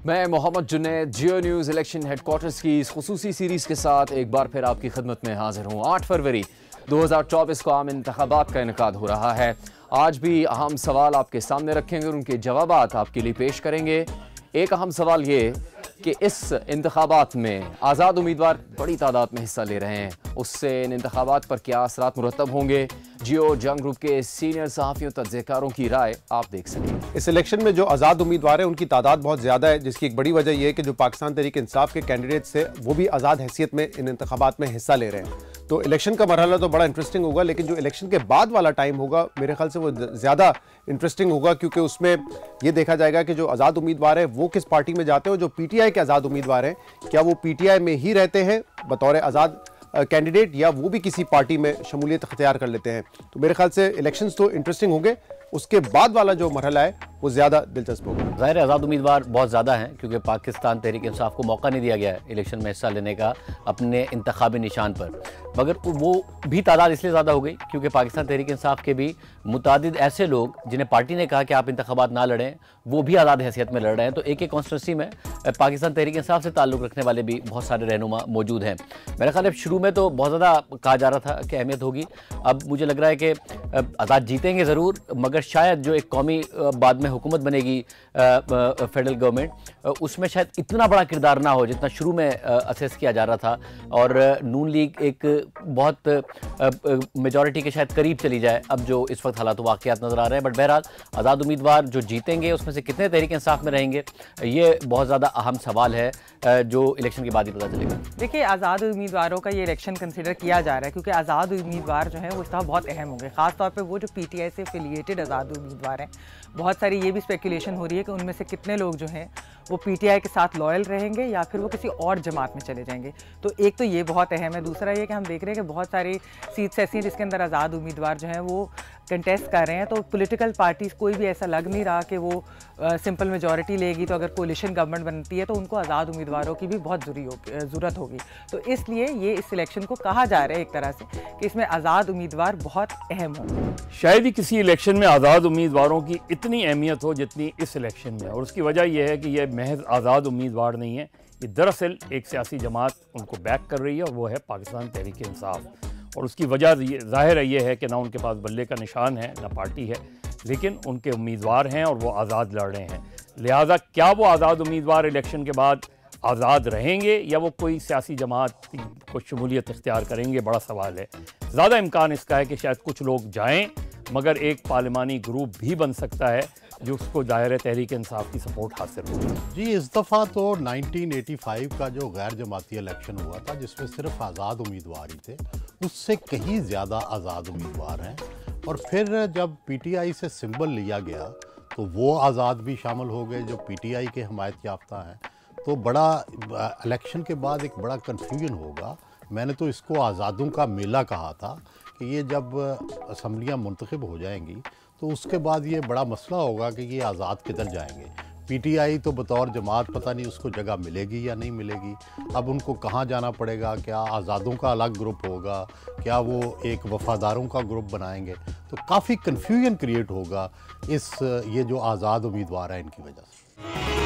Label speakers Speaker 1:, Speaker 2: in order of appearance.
Speaker 1: मैं मोहम्मद जुनैद जियो news election headquarters की इस खुसूसी सीरीज़ के साथ एक बार फिर आपकी खिदमत में हाजिर हूँ। 8 फरवरी 2024 को आम इंतखाबात का इनेकाद हो रहा है। आज भी अहम सवाल आपके सामने रखेंगे और उनके जवाबात आपके लिए पेश करेंगे। एक अहम सवाल ये कि इस इंतखाबात में आज़ाद उम्मीदवार बड़ी तादाद में हिस्सा ले रहे हैं, उससे इन इंतखाबात पर क्या असरात मुरतब होंगे। जियो जंग ग्रुप के सीनियर सहाफ़ियों तज्ज़ियेकारों की राय आप देख सकेंगे।
Speaker 2: इस इलेक्शन में जो आज़ाद उम्मीदवार हैं उनकी तादाद बहुत ज़्यादा है, जिसकी एक बड़ी वजह यह है कि जो पाकिस्तान तहरीक इंसाफ के कैंडिडेट्स हैं वो भी आज़ाद हैसियत में इन इंतखाबात में हिस्सा ले रहे हैं। तो इलेक्शन का मरहला तो बड़ा इंटरेस्टिंग होगा, लेकिन जो इलेक्शन के बाद वाला टाइम होगा मेरे ख्याल से वो ज़्यादा इंटरेस्टिंग होगा, क्योंकि उसमें ये देखा जाएगा कि जो आज़ाद उम्मीदवार हैं वो किस पार्टी में जाते हैं और जो पीटीआई के आज़ाद उम्मीदवार हैं क्या वो पीटीआई में ही रहते हैं बतौर आज़ाद कैंडिडेट या वो भी किसी पार्टी में शमूलियत अख्तियार कर लेते हैं। तो मेरे ख्याल से इलेक्शंस तो इंटरेस्टिंग होंगे, उसके बाद वाला जो मरहला है वो ज़्यादा दिलचस्प होगा।
Speaker 3: ज़ाहिर आज़ाद उम्मीदवार बहुत ज़्यादा हैं, क्योंकि पाकिस्तान तहरीक इंसाफ को मौका नहीं दिया गया है इलेक्शन में हिस्सा लेने का अपने इंतखाबी निशान पर, मगर वो भी तादाद इसलिए ज़्यादा हो गई क्योंकि पाकिस्तान तहरीक इंसाफ के भी मुतादिद ऐसे लोग जिन्हें पार्टी ने कहा कि आप इंतखाबात ना लड़ें, वो भी आज़ाद हैसियत में लड़ रहे हैं। तो एक एक कॉन्स्टिट्यूंसी में पाकिस्तान तहरीक इंसाफ से ताल्लुक़ रखने वाले भी बहुत सारे रहनुमा मौजूद हैं। मेरा ख्याल है शुरू में तो बहुत ज़्यादा कहा जा रहा था कि अहमियत होगी, अब मुझे लग रहा है कि आज़ाद जीतेंगे ज़रूर, मगर शायद जो एक कौमी बाद में हुकूमत बनेगी फेडरल गवर्नमेंट, उसमें शायद इतना बड़ा किरदार ना हो जितना शुरू में असेस किया जा रहा था, और नून लीग एक बहुत मेजॉरिटी के शायद करीब चली जाए अब जो इस वक्त हालात वाक़यात नज़र आ रहे हैं। बट बहरहाल आज़ाद उम्मीदवार जो जीतेंगे उसमें से कितने तहरीक इंसाफ में रहेंगे, ये बहुत ज़्यादा अहम सवाल है जो इलेक्शन के बाद ही पता चलेगा।
Speaker 4: देखिए, आज़ाद उम्मीदवारों का ये इलेक्शन कंसिडर किया जा रहा है क्योंकि आज़ाद उम्मीदवार जो हैं वो इस तरह बहुत अहम होंगे, ख़ासतौर पर वो जो पीटीआई से एफिलिएटेड आज़ाद उम्मीदवार हैं। बहुत सारी ये भी स्पेकुलेशन हो रही है कि उनमें से कितने लोग जो हैं वो पीटीआई के साथ लॉयल रहेंगे या फिर वो किसी और जमात में चले जाएंगे। तो एक तो ये बहुत अहम है। दूसरा ये कि हम देख रहे हैं कि बहुत सारी सीट्स ऐसी हैं जिसके अंदर आज़ाद उम्मीदवार जो हैं वो कंटेस्ट कर रहे हैं। तो पॉलिटिकल पार्टीज़ कोई भी ऐसा लग नहीं रहा कि वो सिंपल मेजॉरिटी लेगी, तो अगर कोलिशन गवर्नमेंट बनती है तो उनको आज़ाद उम्मीदवारों की भी बहुत ज़रूरत होगी। तो इसलिए ये इस इलेक्शन को कहा जा रहा है एक तरह से कि इसमें आज़ाद उम्मीदवार बहुत अहम होंगे।
Speaker 5: शायद ही किसी इलेक्शन में आज़ाद उम्मीदवारों की इतनी अहमियत हो जितनी इस इलेक्शन में, और उसकी वजह यह है कि यह महज आज़ाद उम्मीदवार नहीं है, ये दरअसल एक सियासी जमात उनको बैक कर रही है और वो है पाकिस्तान तहरीक इंसाफ। और उसकी वजह ज़ाहिर ये है कि ना उनके पास बल्ले का निशान है ना पार्टी है, लेकिन उनके उम्मीदवार हैं और वो आज़ाद लड़ रहे हैं। लिहाजा क्या वो आज़ाद उम्मीदवार इलेक्शन के बाद आज़ाद रहेंगे या वो कोई सियासी जमात को शमूलियत इख्तियार करेंगे, बड़ा सवाल है। ज़्यादा इम्कान इसका है कि शायद कुछ लोग जाएँ, मगर एक पार्लिमानी ग्रुप भी बन सकता है जो उसको दायरे तहरीक इंसाफ की सपोर्ट हासिल होगी।
Speaker 6: जी, इस दफ़ा तो 1985 का जो गैर जमाती इलेक्शन हुआ था जिसमें सिर्फ आज़ाद उम्मीदवार ही थे, उससे कहीं ज़्यादा आज़ाद उम्मीदवार हैं। और फिर जब पीटीआई से सिंबल लिया गया तो वो आज़ाद भी शामिल हो गए जो पीटीआई के हमायत याफ्ता हैं। तो बड़ा इलेक्शन के बाद एक बड़ा कन्फ्यूजन होगा। मैंने तो इसको आज़ादों का मेला कहा था कि ये जब असम्बलियाँ मुंतखब हो जाएंगी तो उसके बाद ये बड़ा मसला होगा कि ये आज़ाद किधर जाएंगे। पीटीआई तो बतौर जमात पता नहीं उसको जगह मिलेगी या नहीं मिलेगी, अब उनको कहाँ जाना पड़ेगा, क्या आज़ादों का अलग ग्रुप होगा, क्या वो एक वफ़ादारों का ग्रुप बनाएंगे। तो काफ़ी कन्फ्यूजन क्रिएट होगा इस ये जो आज़ाद उम्मीदवार हैं इनकी वजह से।